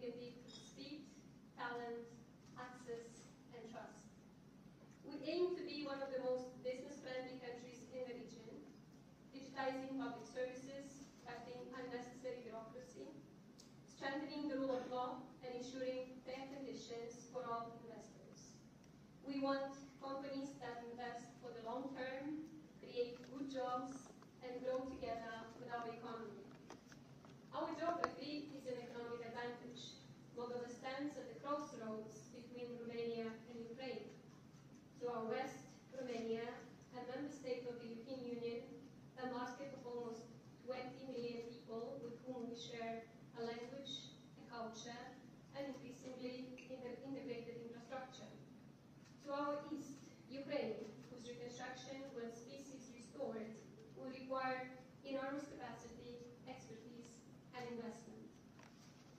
can be through speed, talent, access, and trust. We aim to be one of the most business-friendly countries in the region, digitizing public services, cutting unnecessary bureaucracy, strengthening the rule of law, and ensuring fair conditions for all investors. We want companies that invest for the long term, create good jobs, and grow together with our economy. Our geography is an economic advantage. Moldova stands at the crossroads between Romania and Ukraine. To our west, Romania, a member state of the European Union, a market of almost 20 million people with whom we share a language, a culture, and increasingly integrated infrastructure. To our east, Ukraine, whose reconstruction, once peace is restored, will require enormous capacity, expertise, and investment.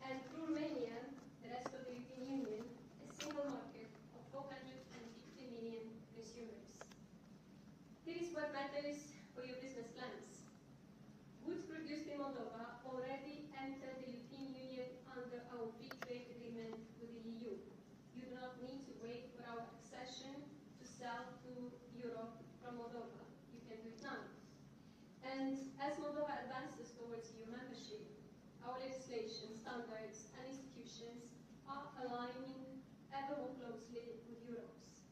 And through Romania, the rest of the European Union, a single market of 450 million consumers. Here is what matters for your business plans. Goods produced in Moldova already enter the European Union under our free trade agreement with the EU. You do not need to wait for our accession to sell to Europe from Moldova. You can do it now. And as Moldova advances towards EU membership, our legislation, standards, and institutions are aligning ever more closely with Europe's.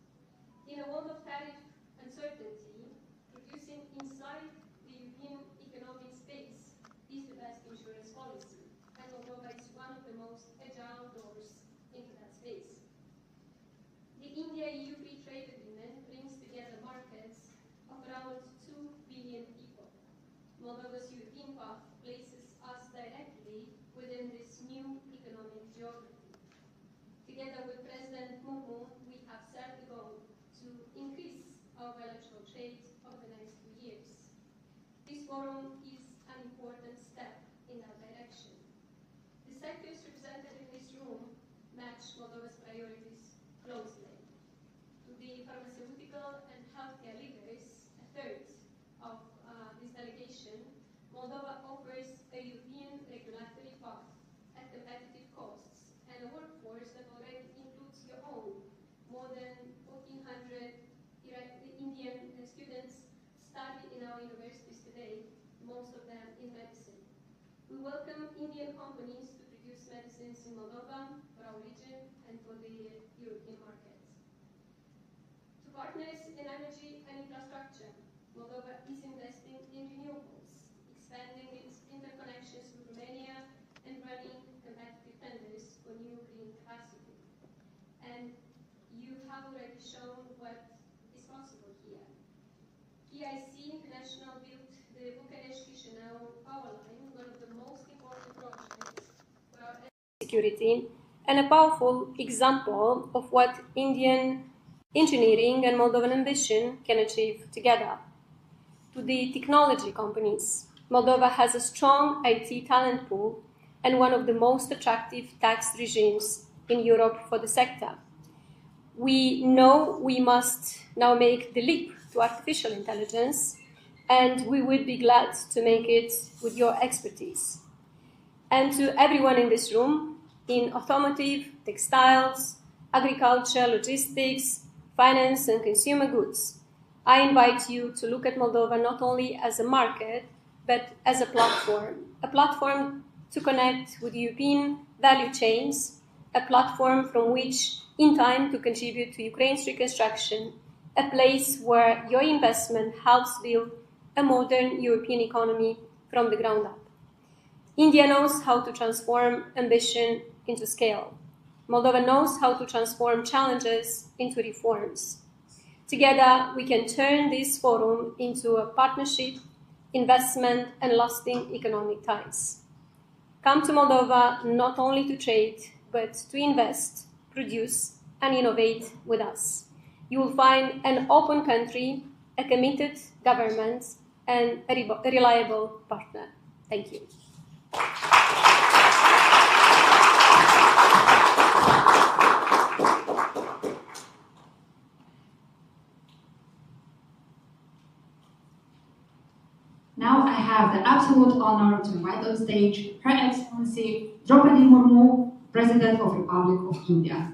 In a world of tariff uncertainty, producing inside the European economic space is the best insurance policy, and Moldova is one of the most agile doors into that space. The India-EU Free Trade Agreement brings together markets of around 2 billion people. Moldova's European path places us directly within this new economic geography. Together with President Mumu, we have set the goal to increase our bilateral trade over the next 2 years. This forum is an important step in that direction. The sectors represented in this room match Moldova's priorities closely. To the pharmaceutical and healthcare leaders, a third of this delegation, Moldova offers a European regulatory path at competitive costs and a workforce that already includes your own. More than 1,400 Indian students study in our universities today, most of them in medicine. We welcome Indian companies to produce medicines in Moldova, for our region, and for the European market. To partners in energy and infrastructure, Moldova is investing in renewables, expanding its interconnections with Romania, and running competitive tenders for new green capacity. And you have already shown what is possible here. EIC International built the Bucharest-Chisinau power line, one of the most important projects for our security, and a powerful example of what Indian engineering and Moldovan ambition can achieve together. To the technology companies, Moldova has a strong IT talent pool and one of the most attractive tax regimes in Europe for the sector. We know we must now make the leap to artificial intelligence, and we would be glad to make it with your expertise. And to everyone in this room, in automotive, textiles, agriculture, logistics, finance, and consumer goods, I invite you to look at Moldova not only as a market, but as a platform to connect with European value chains, a platform from which, in time, to contribute to Ukraine's reconstruction, a place where your investment helps build a modern European economy from the ground up. India knows how to transform ambition into scale. Moldova knows how to transform challenges into reforms. Together, we can turn this forum into a partnership, investment, and lasting economic ties. Come to Moldova not only to trade, but to invest, produce, and innovate with us. You will find an open country, a committed government, and a reliable partner. Thank you. Now I have the absolute honor to invite on stage Her Excellency Draupadi Murmu, President of Republic of India.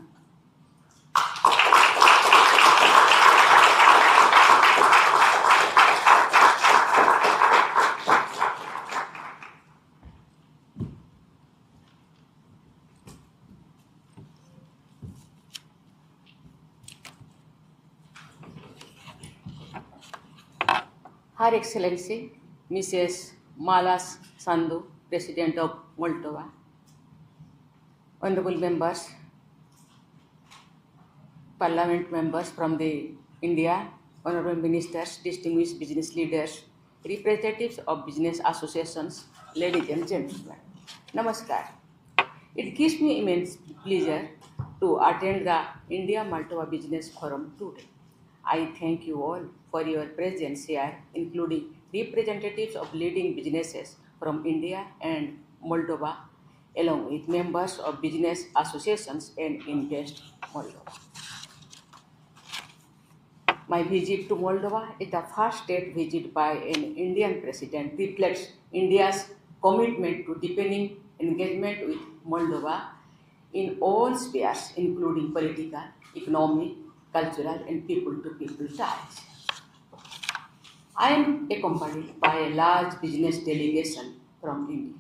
Her Excellency Mrs. Malas Sandu, President of Moldova, honorable members, parliament members from the India, honorable ministers, distinguished business leaders, representatives of business associations, ladies and gentlemen. Namaskar. It gives me immense pleasure to attend the India-Moldova Business Forum today. I thank you all for your presence here, including representatives of leading businesses from India and Moldova, along with members of business associations and Invest Moldova. My visit to Moldova is the first state visit by an Indian president reflects India's commitment to deepening engagement with Moldova in all spheres, including political, economic, cultural, and people-to-people ties. I am accompanied by a large business delegation from India.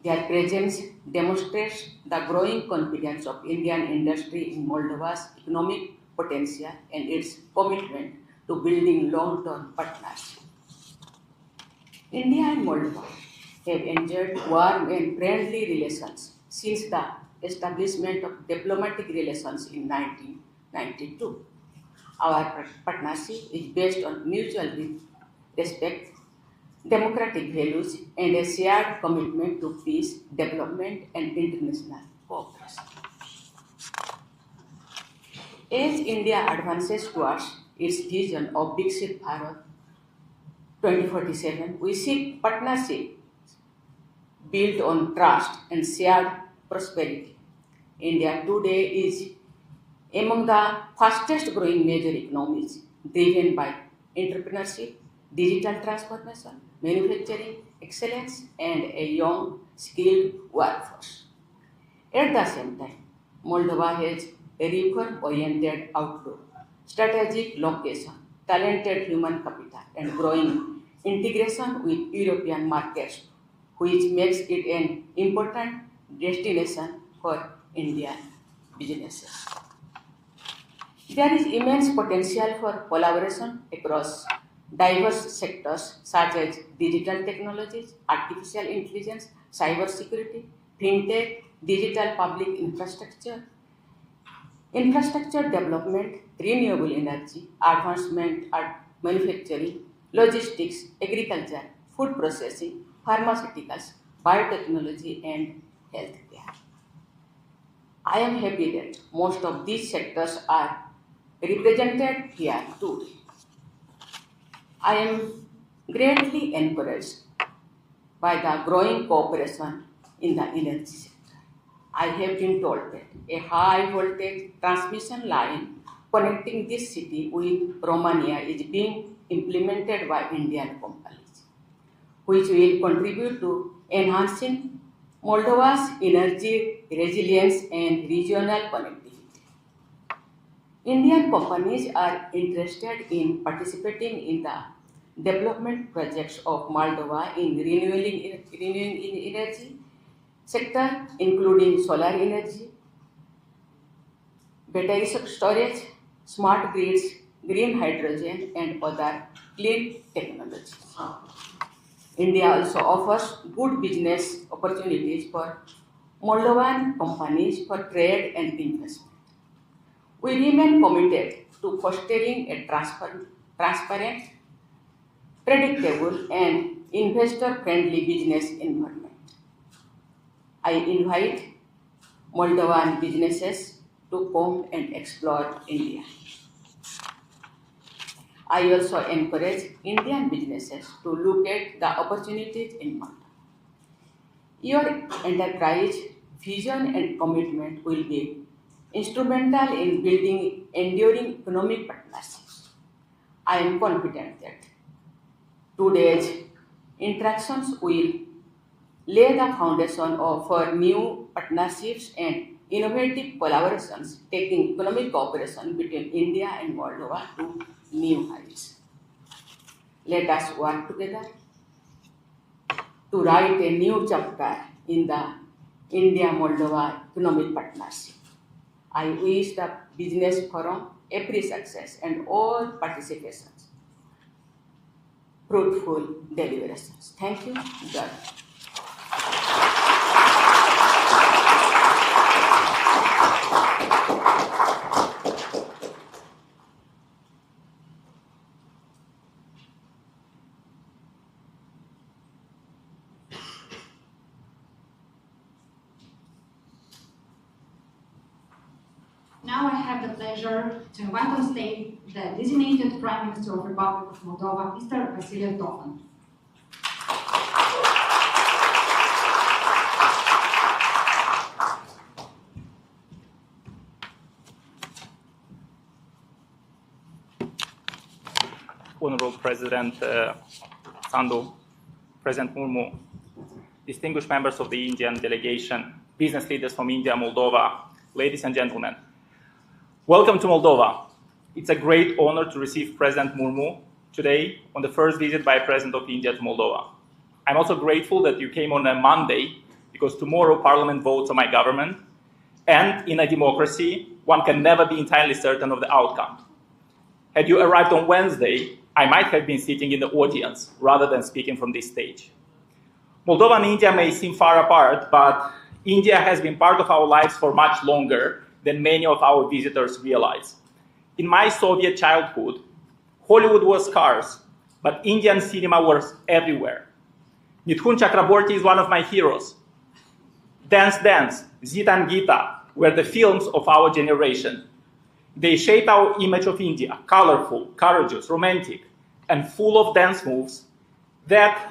Their presence demonstrates the growing confidence of Indian industry in Moldova's economic potential and its commitment to building long-term partnership. India and Moldova have enjoyed warm and friendly relations since the establishment of diplomatic relations in 1992. Our partnership is based on mutual respect, democratic values, and a shared commitment to peace, development, and international cooperation. As India advances towards its vision of Viksit Bharat 2047, we seek partnership built on trust and shared prosperity. India today is among the fastest growing major economies, driven by entrepreneurship, digital transformation, manufacturing excellence, and a young, skilled workforce. At the same time, Moldova has a reform-oriented outlook, strategic location, talented human capital, and growing integration with European markets, which makes it an important destination for Indian businesses. There is immense potential for collaboration across diverse sectors such as digital technologies, artificial intelligence, cybersecurity, fintech, digital public infrastructure development, renewable energy, advancement at manufacturing, logistics, agriculture, food processing, pharmaceuticals, biotechnology, and healthcare. I am happy that most of these sectors are represented here today. I am greatly encouraged by the growing cooperation in the energy sector. I have been told that a high voltage transmission line connecting this city with Romania is being implemented by Indian companies, which will contribute to enhancing Moldova's energy resilience and regional connectivity. Indian companies are interested in participating in the development projects of Moldova in renewing energy sector, including solar energy, battery storage, smart grids, green hydrogen, and other clean technologies. India also offers good business opportunities for Moldovan companies for trade and investment. We remain committed to fostering a transparent, predictable, and investor-friendly business environment. I invite Moldovan businesses to come and explore India. I also encourage Indian businesses to look at the opportunities in Moldova. Your enterprise, vision, and commitment will be instrumental in building enduring economic partnerships. I am confident that today's interactions will lay the foundation for new partnerships and innovative collaborations, taking economic cooperation between India and Moldova to new heights. Let us work together to write a new chapter in the India-Moldova economic partnership. I wish the business forum every success and all participations fruitful deliberations. Thank you. Jai. Now I have the pleasure to invite on stage the designated Prime Minister of the Republic of Moldova, Mr. Viksit Bharat. Honorable President Sandu, President Murmu, distinguished members of the Indian delegation, business leaders from India and Moldova, ladies and gentlemen. Welcome to Moldova. It's a great honor to receive President Murmu today on the first visit by President of India to Moldova. I'm also grateful that you came on a Monday because tomorrow Parliament votes on my government, and in a democracy, one can never be entirely certain of the outcome. Had you arrived on Wednesday, I might have been sitting in the audience rather than speaking from this stage. Moldova and India may seem far apart, but India has been part of our lives for much longer than many of our visitors realize. In my Soviet childhood, Hollywood was scarce, but Indian cinema was everywhere. Mithun Chakraborty is one of my heroes. Dance Dance, Zita and Gita were the films of our generation. They shape our image of India, colorful, courageous, romantic, and full of dance moves that,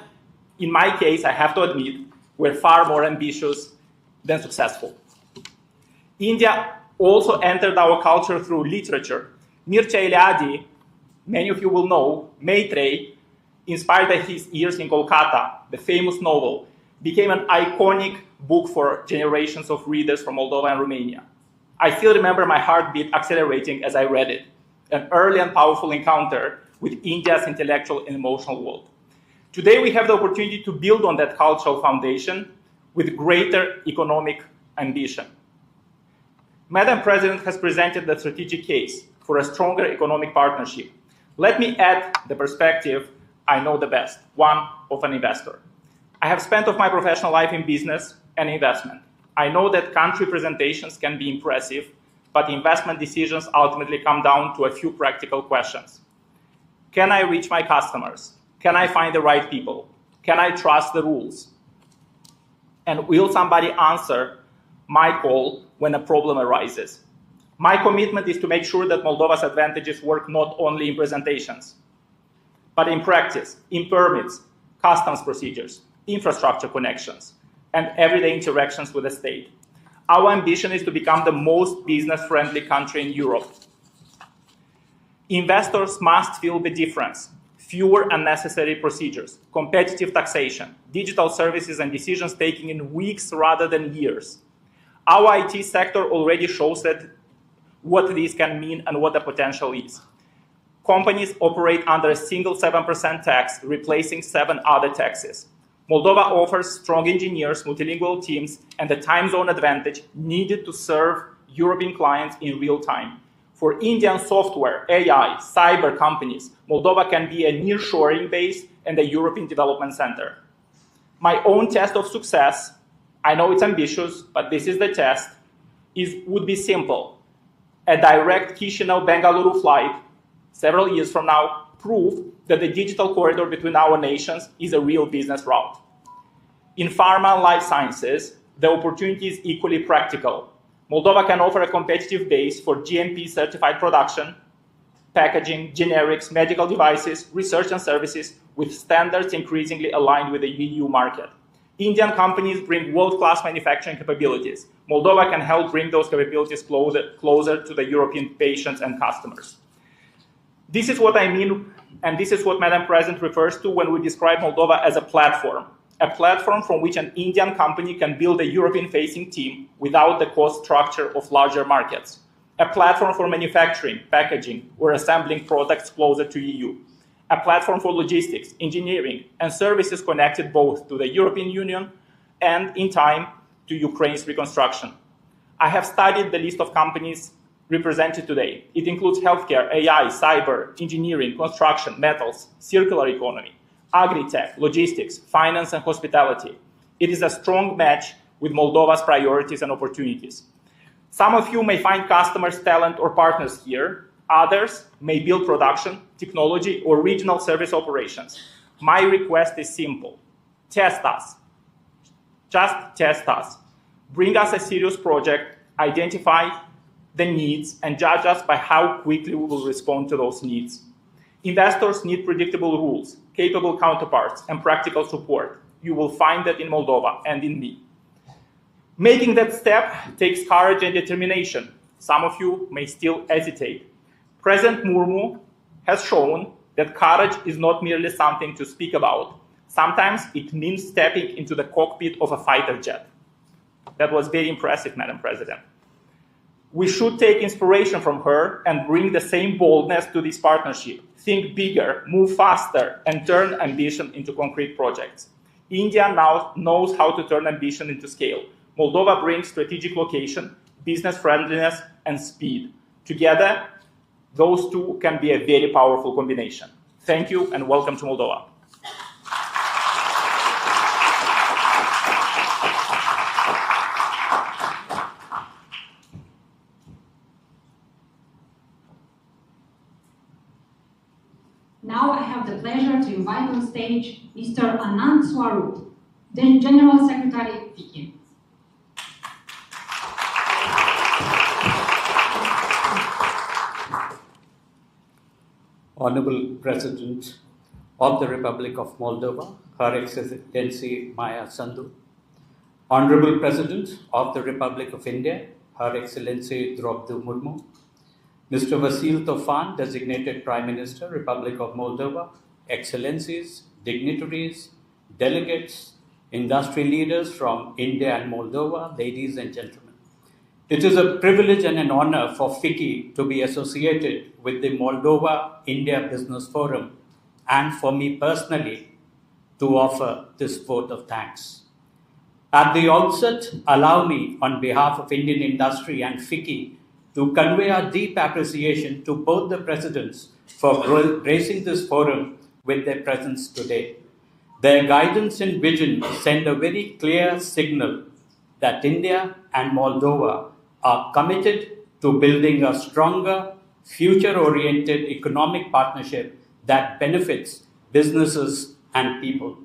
in my case, I have to admit, were far more ambitious than successful. India also entered our culture through literature. Mircea Eliade, many of you will know, Maitrey, inspired by his years in Kolkata, the famous novel, became an iconic book for generations of readers from Moldova and Romania. I still remember my heartbeat accelerating as I read it, an early and powerful encounter with India's intellectual and emotional world. Today we have the opportunity to build on that cultural foundation with greater economic ambition. Madam President has presented the strategic case for a stronger economic partnership. Let me add the perspective I know the best, one of an investor. I have spent of my professional life in business and investment. I know that country presentations can be impressive, but investment decisions ultimately come down to a few practical questions. Can I reach my customers? Can I find the right people? Can I trust the rules? And will somebody answer my call when a problem arises? My commitment is to make sure that Moldova's advantages work not only in presentations, but in practice, in permits, customs procedures, infrastructure connections, and everyday interactions with the state. Our ambition is to become the most business-friendly country in Europe. Investors must feel the difference. Fewer unnecessary procedures, competitive taxation, digital services and decisions taken in weeks rather than years. Our IT sector already shows that what this can mean and what the potential is. Companies operate under a single 7% tax, replacing 7 other taxes. Moldova offers strong engineers, multilingual teams, and the time zone advantage needed to serve European clients in real time. For Indian software, AI, cyber companies, Moldova can be a nearshoring base and a European development center. My own test of success, I know it's ambitious, but this is the test, would be simple. A direct Chisinau-Bengaluru flight, several years from now, proved that the digital corridor between our nations is a real business route. In pharma and life sciences, the opportunity is equally practical. Moldova can offer a competitive base for GMP-certified production, packaging, generics, medical devices, research and services with standards increasingly aligned with the EU market. Indian companies bring world-class manufacturing capabilities. Moldova can help bring those capabilities closer to the European patients and customers. This is what I mean, and this is what Madam President refers to when we describe Moldova as a platform. a platform from which an Indian company can build a European-facing team without the cost structure of larger markets, a platform for manufacturing, packaging, or assembling products closer to EU, a platform for logistics, engineering, and services connected both to the European Union and, in time, to Ukraine's reconstruction. I have studied the list of companies represented today. It includes healthcare, AI, cyber, engineering, construction, metals, circular economy, agri-tech, logistics, finance, and hospitality. It is a strong match with Moldova's priorities and opportunities. Some of you may find customers, talent, or partners here. Others may build production, technology, or regional service operations. My request is simple. Test us. Just test us. Bring us a serious project, identify the needs, and judge us by how quickly we will respond to those needs. Investors need predictable rules, capable counterparts, and practical support. You will find that in Moldova and in me. Making that step takes courage and determination. Some of you may still hesitate. President Murmu has shown that courage is not merely something to speak about. Sometimes it means stepping into the cockpit of a fighter jet. That was very impressive, Madam President. We should take inspiration from her and bring the same boldness to this partnership. Think bigger, move faster, and turn ambition into concrete projects. India now knows how to turn ambition into scale. Moldova brings strategic location, business friendliness, and speed. Together, those two can be a very powerful combination. Thank you, and welcome to Moldova. Now I have the pleasure to invite on stage Mr. Anand Swarup, the General Secretary FICCI. Honorable President of the Republic of Moldova, Her Excellency Maya Sandu, Honorable President of the Republic of India, Her Excellency Draupadi Murmu, Mr. Vasil Tofan, Designated Prime Minister, Republic of Moldova, Excellencies, dignitaries, delegates, industry leaders from India and Moldova, ladies and gentlemen. It is a privilege and an honor for FICCI to be associated with the Moldova-India Business Forum and for me personally to offer this vote of thanks. At the outset, allow me on behalf of Indian industry and FICCI to convey our deep appreciation to both the presidents for gracing this forum with their presence today. Their guidance and vision send a very clear signal that India and Moldova are committed to building a stronger, future-oriented economic partnership that benefits businesses and people.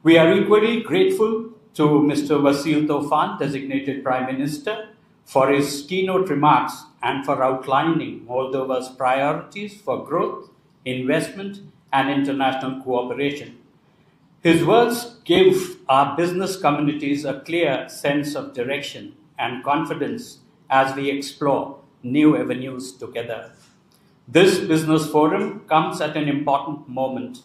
We are equally grateful to Mr. Vasil Tofan, Designated Prime Minister, for his keynote remarks and for outlining Moldova's priorities for growth, investment, and international cooperation. His words give our business communities a clear sense of direction and confidence as we explore new avenues together. This business forum comes at an important moment.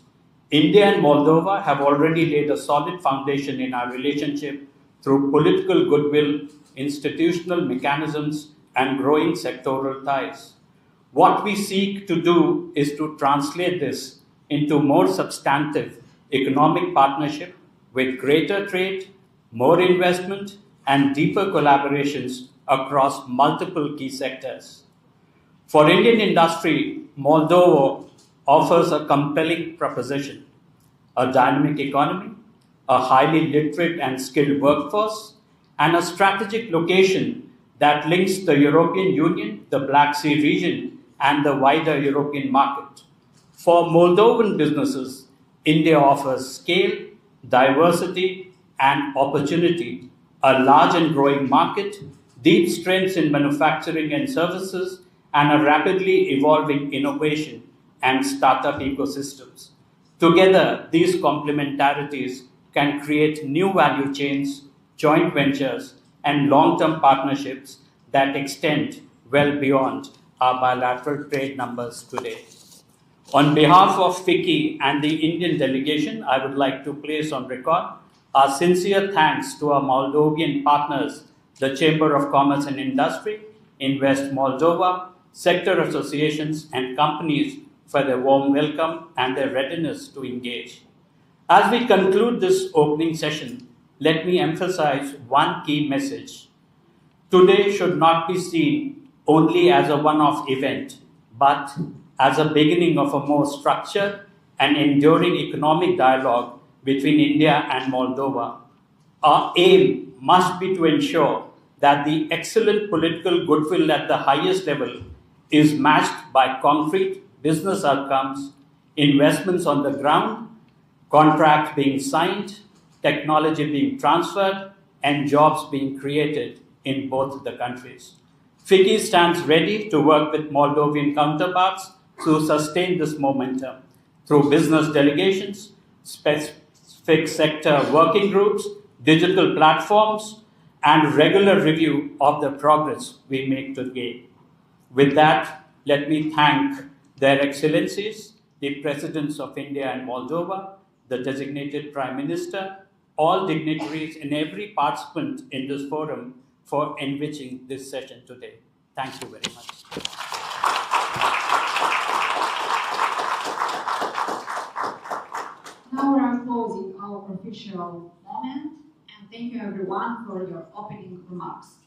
India and Moldova have already laid a solid foundation in our relationship through political goodwill, institutional mechanisms, and growing sectoral ties. What we seek to do is to translate this into more substantive economic partnership with greater trade, more investment, and deeper collaborations across multiple key sectors. For Indian industry, Moldova offers a compelling proposition: a dynamic economy, a highly literate and skilled workforce, and a strategic location that links the European Union, the Black Sea region, and the wider European market. For Moldovan businesses, India offers scale, diversity, and opportunity, a large and growing market, deep strengths in manufacturing and services, and a rapidly evolving innovation and startup ecosystems. Together, these complementarities can create new value chains, joint ventures, and long-term partnerships that extend well beyond our bilateral trade numbers today. On behalf of FICCI and the Indian delegation, I would like to place on record our sincere thanks to our Moldovan partners, the Chamber of Commerce and Industry, Invest Moldova, sector associations and companies for their warm welcome and their readiness to engage. As we conclude this opening session, let me emphasize one key message. Today should not be seen only as a one-off event, but as a beginning of a more structured and enduring economic dialogue between India and Moldova. Our aim must be to ensure that the excellent political goodwill at the highest level is matched by concrete business outcomes, investments on the ground, contracts being signed, technology being transferred, and jobs being created in both the countries. FICCI stands ready to work with Moldovan counterparts to sustain this momentum through business delegations, specific sector working groups, digital platforms, and regular review of the progress we make today. With that, let me thank Their Excellencies, the Presidents of India and Moldova, the designated Prime Minister, all dignitaries and every participant in this forum for enriching this session today. Thank you very much. Now we are closing our official moment, and thank you everyone for your opening remarks.